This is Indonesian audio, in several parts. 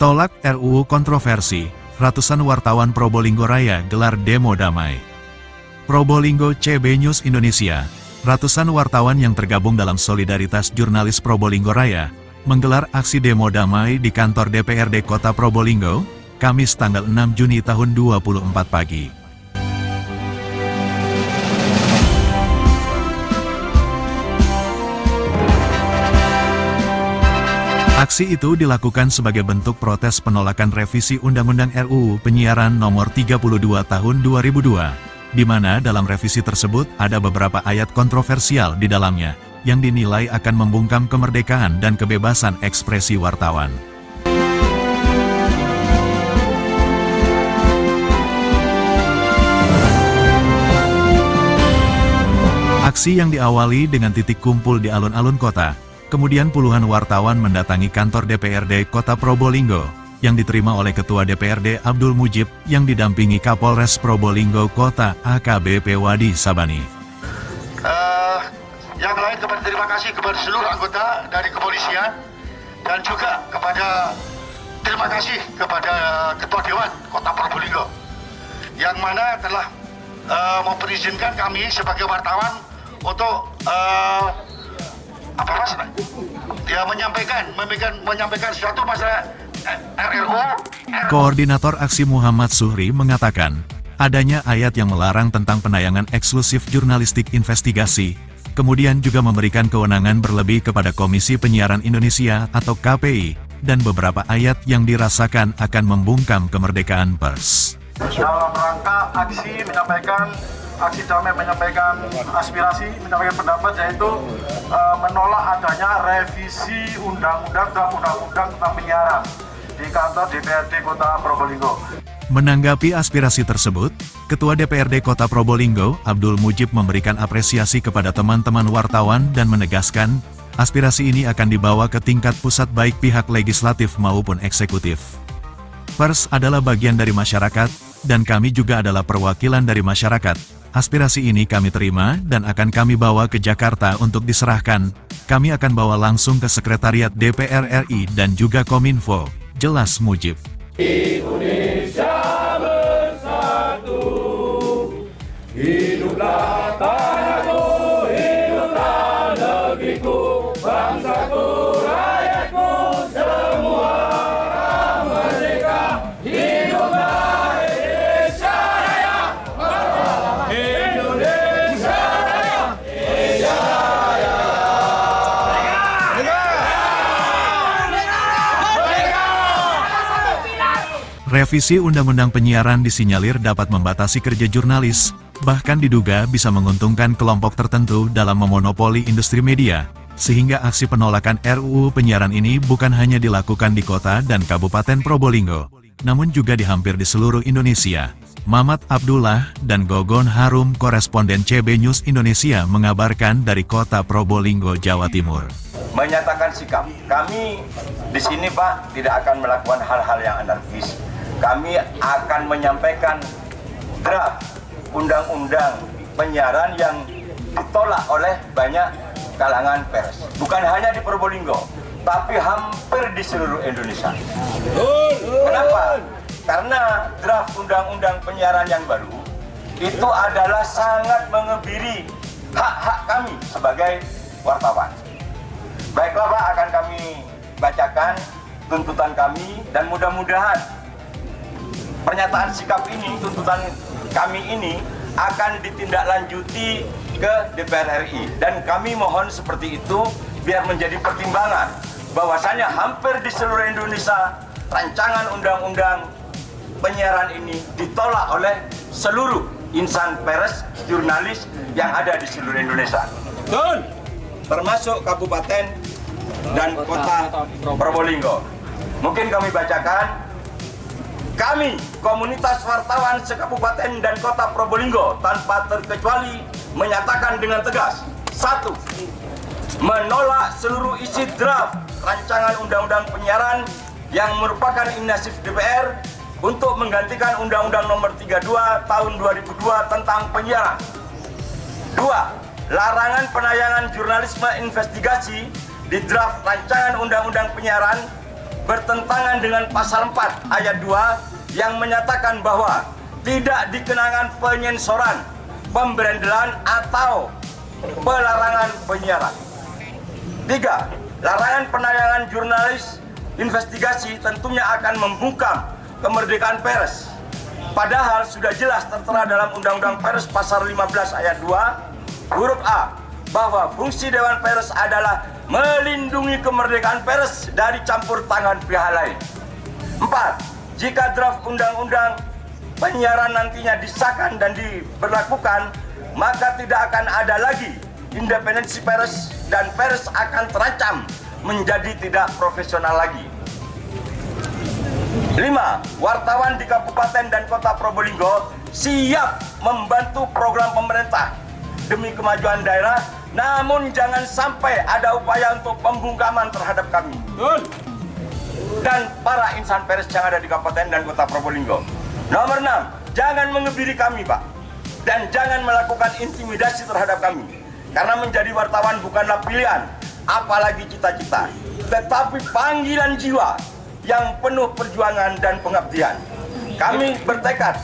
Tolak RUU kontroversi, ratusan wartawan Probolinggo Raya gelar demo damai. Probolinggo CB News Indonesia, ratusan wartawan yang tergabung dalam Solidaritas Jurnalis Probolinggo Raya, menggelar aksi demo damai di kantor DPRD Kota Probolinggo, Kamis tanggal 6 Juni tahun 24 pagi. Aksi itu dilakukan sebagai bentuk protes penolakan revisi Undang-Undang RUU Penyiaran Nomor 32 Tahun 2002, di mana dalam revisi tersebut ada beberapa ayat kontroversial di dalamnya, yang dinilai akan membungkam kemerdekaan dan kebebasan ekspresi wartawan. Aksi yang diawali dengan titik kumpul di alun-alun kota, kemudian puluhan wartawan mendatangi kantor DPRD Kota Probolinggo, yang diterima oleh Ketua DPRD Abdul Mujib, yang didampingi Kapolres Probolinggo Kota AKBP Wadi Sabani. Yang lain terima kasih kepada seluruh anggota dari kepolisian, dan juga terima kasih kepada Ketua Dewan Kota Probolinggo, yang mana telah memperizinkan kami sebagai wartawan untuk menyampaikan suatu masalah RRU. Koordinator Aksi Muhammad Suhri mengatakan, adanya ayat yang melarang tentang penayangan eksklusif jurnalistik investigasi, kemudian juga memberikan kewenangan berlebih kepada Komisi Penyiaran Indonesia atau KPI, dan beberapa ayat yang dirasakan akan membungkam kemerdekaan pers. Dalam rangka aksi damai menyampaikan aspirasi, menyampaikan pendapat, yaitu menolak adanya revisi undang-undang tentang penyiaran di kantor DPRD Kota Probolinggo. Menanggapi aspirasi tersebut, Ketua DPRD Kota Probolinggo, Abdul Mujib, memberikan apresiasi kepada teman-teman wartawan dan menegaskan, aspirasi ini akan dibawa ke tingkat pusat baik pihak legislatif maupun eksekutif. Pers adalah bagian dari masyarakat, dan kami juga adalah perwakilan dari masyarakat. Aspirasi ini kami terima dan akan kami bawa ke Jakarta untuk diserahkan. Kami akan bawa langsung ke Sekretariat DPR RI dan juga Kominfo, jelas Mujib. Indonesia bersatu, hiduplah tanahku, hiduplah negeriku, bangsaku, rakyatku, semua merdeka, hiduplah Indonesia Raya, Indonesia Raya, Indonesia Raya. Revisi Undang-Undang Penyiaran disinyalir dapat membatasi kerja jurnalis, bahkan diduga bisa menguntungkan kelompok tertentu dalam memonopoli industri media, sehingga aksi penolakan RUU Penyiaran ini bukan hanya dilakukan di kota dan Kabupaten Probolinggo, namun juga di hampir di seluruh Indonesia. Mamat Abdullah dan Gogon Harum, koresponden CB News Indonesia, mengabarkan dari Kota Probolinggo, Jawa Timur. Menyatakan sikap, kami di sini Pak tidak akan melakukan hal-hal yang anarkis. Kami akan menyampaikan draft undang-undang penyiaran yang ditolak oleh banyak kalangan pers. Bukan hanya di Probolinggo, tapi hampir di seluruh Indonesia. Kenapa? Karena draft undang-undang penyiaran yang baru itu adalah sangat mengebiri hak-hak kami sebagai wartawan. Baiklah Pak, akan kami bacakan tuntutan kami, dan mudah-mudahan pernyataan sikap ini, tuntutan kami ini akan ditindaklanjuti ke DPR RI, dan kami mohon seperti itu biar menjadi pertimbangan bahwasanya hampir di seluruh Indonesia rancangan undang-undang penyiaran ini ditolak oleh seluruh insan pers, jurnalis yang ada di seluruh Indonesia, termasuk kabupaten dan kota Probolinggo. Mungkin kami bacakan. Kami, komunitas wartawan sekabupaten dan kota Probolinggo, tanpa terkecuali menyatakan dengan tegas: 1. Menolak seluruh isi draft rancangan undang-undang penyiaran yang merupakan inisiatif DPR untuk menggantikan Undang-Undang Nomor 32 Tahun 2002 tentang penyiaran. 2. Larangan penayangan jurnalisme investigasi di draft rancangan undang-undang penyiaran bertentangan dengan pasal 4 ayat 2 yang menyatakan bahwa tidak dikenakan penyensoran, pemberendelan atau pelarangan penyiaran. 3. Larangan penayangan jurnalis investigasi tentunya akan membungkam kemerdekaan pers. Padahal sudah jelas tertera dalam Undang-Undang Pers pasal 15 ayat 2 huruf A bahwa fungsi Dewan Pers adalah melindungi kemerdekaan pers dari campur tangan pihak lain. 4. Jika draft undang-undang penyiaran nantinya disahkan dan diberlakukan, maka tidak akan ada lagi independensi pers dan pers akan terancam menjadi tidak profesional lagi. 5. Wartawan di Kabupaten dan Kota Probolinggo siap membantu program pemerintah demi kemajuan daerah, namun jangan sampai ada upaya untuk pembungkaman terhadap kami dan para insan pers yang ada di Kabupaten dan Kota Probolinggo. Nomor 6, jangan mengebiri kami, Pak, dan jangan melakukan intimidasi terhadap kami, karena menjadi wartawan bukanlah pilihan, apalagi cita-cita, tetapi panggilan jiwa yang penuh perjuangan dan pengabdian. Kami bertekad,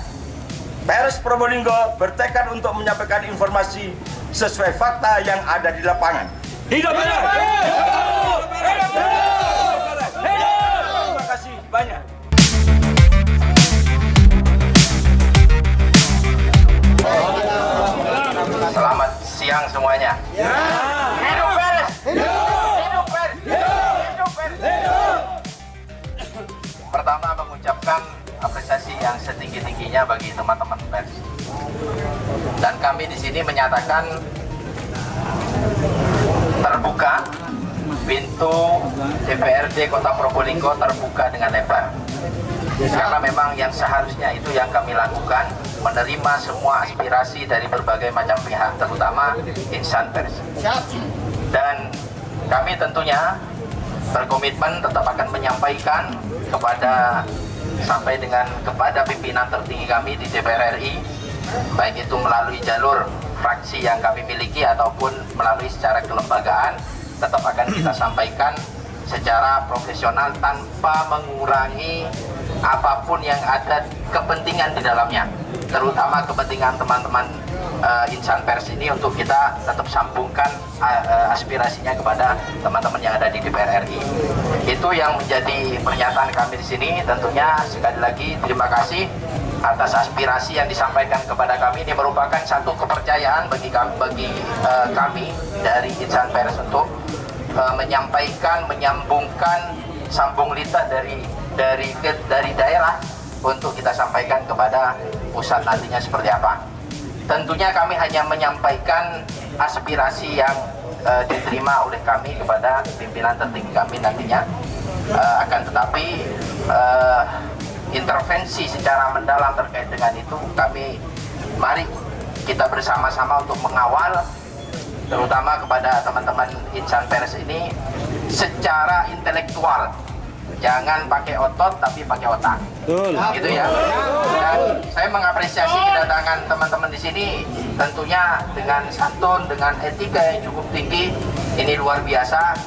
Pers Probolinggo bertekad untuk menyampaikan informasi sesuai fakta yang ada di lapangan. Hidup benar! Terima kasih banyak. Selamat siang semuanya. Hidup pers! Hidup pers! Hidup pers! Pertama, mengucapkan apresiasi yang setinggi-tingginya bagi teman-teman pers. Dan kami di sini menyatakan terbuka pintu DPRD Kota Probolinggo terbuka dengan lebar. Karena memang yang seharusnya itu yang kami lakukan, menerima semua aspirasi dari berbagai macam pihak, terutama insan pers. Dan kami tentunya berkomitmen tetap akan menyampaikan kepada pimpinan tertinggi kami di DPR RI, baik itu melalui jalur fraksi yang kami miliki ataupun melalui secara kelembagaan, tetap akan kita sampaikan secara profesional tanpa mengurangi apapun yang ada kepentingan di dalamnya, terutama kepentingan teman-teman insan pers ini, untuk kita tetap sambungkan aspirasinya kepada teman-teman yang ada di DPR RI. Itu yang menjadi pernyataan kami di sini. Tentunya sekali lagi terima kasih atas aspirasi yang disampaikan kepada kami. Ini merupakan satu kepercayaan bagi kami dari insan pers untuk menyampaikan, menyambungkan sambung lidah dari daerah untuk kita sampaikan kepada pusat nantinya seperti apa. Tentunya kami hanya menyampaikan aspirasi yang diterima oleh kami kepada pimpinan tertinggi kami nantinya. Akan tetapi intervensi secara mendalam terkait dengan itu, mari kita bersama-sama untuk mengawal, terutama kepada teman-teman insan pers ini secara intelektual. Jangan pakai otot tapi pakai otak. Gitu ya. Dan saya mengapresiasi kedatangan teman-teman di sini, tentunya dengan santun, dengan etika yang cukup tinggi. Ini luar biasa.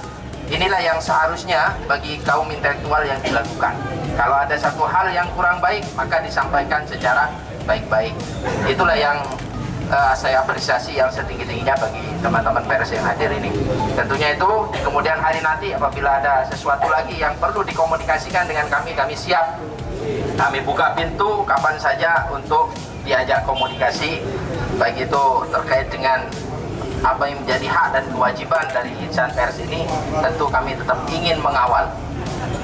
Inilah yang seharusnya bagi kaum intelektual yang dilakukan. Kalau ada satu hal yang kurang baik, maka disampaikan secara baik-baik. Itulah yang saya apresiasi yang setinggi-tingginya bagi teman-teman pers yang hadir ini. Tentunya itu di kemudian hari nanti apabila ada sesuatu lagi yang perlu dikomunikasikan dengan kami siap. Kami buka pintu kapan saja untuk diajak komunikasi, baik itu terkait dengan apa yang menjadi hak dan kewajiban dari insan pers ini. Tentu kami tetap ingin mengawal.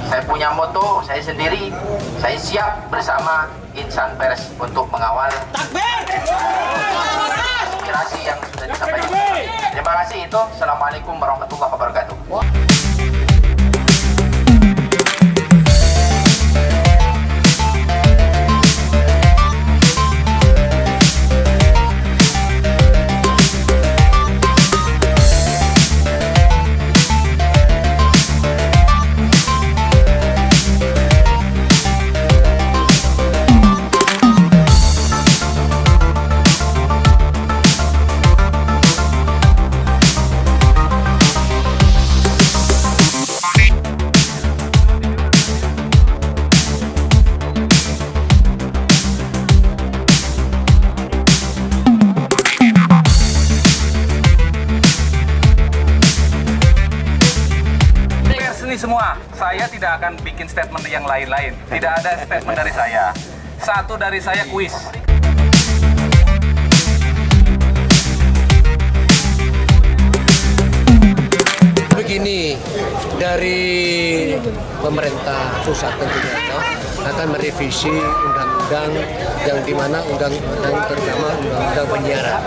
Saya punya moto, saya sendiri, saya siap bersama insan pers untuk mengawal aspirasi yang sudah disampaikan. Terima kasih itu. Assalamualaikum warahmatullahi wabarakatuh. saya tidak akan bikin statement yang lain-lain. Tidak ada statement dari saya. Satu dari saya kuis. Begini, dari pemerintah pusat tentunya akan merevisi undang-undang yang dimana undang-undang terutama undang-undang penyiaran.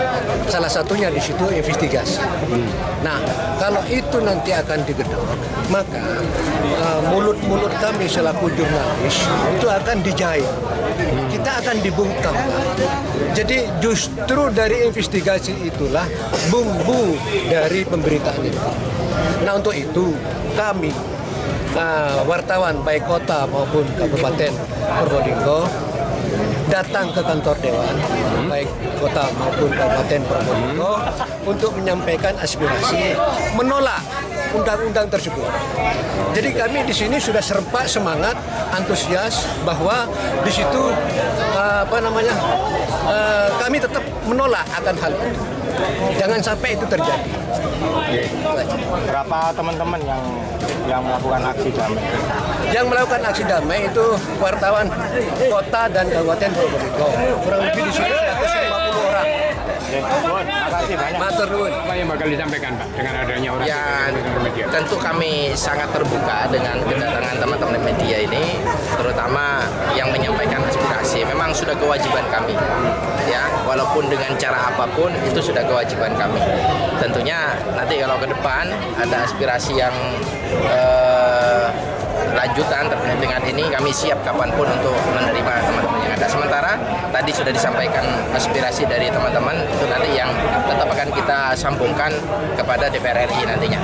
Salah satunya di situ investigasi. Nah, kalau itu nanti akan digedor, maka mulut-mulut kami selaku jurnalis itu akan dijahit. Kita akan dibungkam. Jadi justru dari investigasi itulah bumbu dari pemberitaan itu. Nah, untuk itu kami wartawan baik kota maupun kabupaten Probolinggo datang ke kantor dewan baik kota maupun kabupaten Probolinggo untuk menyampaikan aspirasi menolak undang-undang tersebut. Jadi kami di sini sudah serempak semangat, antusias bahwa di situ kami tetap menolak akan hal itu. Jangan sampai itu terjadi. Berapa teman-teman yang melakukan aksi damai? Yang melakukan aksi damai itu wartawan kota dan kabupaten Probolinggo. Kurang lebih di sini 150 orang. Makasih banyak. Matur nuwun. Apa yang bakal disampaikan Pak dengan adanya orang Ya, tentu kami sangat terbuka dengan kedatangan teman-teman media ini, terutama yang menyampaikan aspirasi. Memang sudah kewajiban kami, ya, walaupun dengan cara apapun itu sudah kewajiban kami. Tentunya nanti kalau ke depan ada aspirasi yang lanjutan terkait dengan ini, kami siap kapanpun untuk menerima teman-teman yang ada. Sementara tadi sudah disampaikan aspirasi dari teman-teman, itu nanti yang tetap akan kita sambungkan kepada DPR RI nantinya.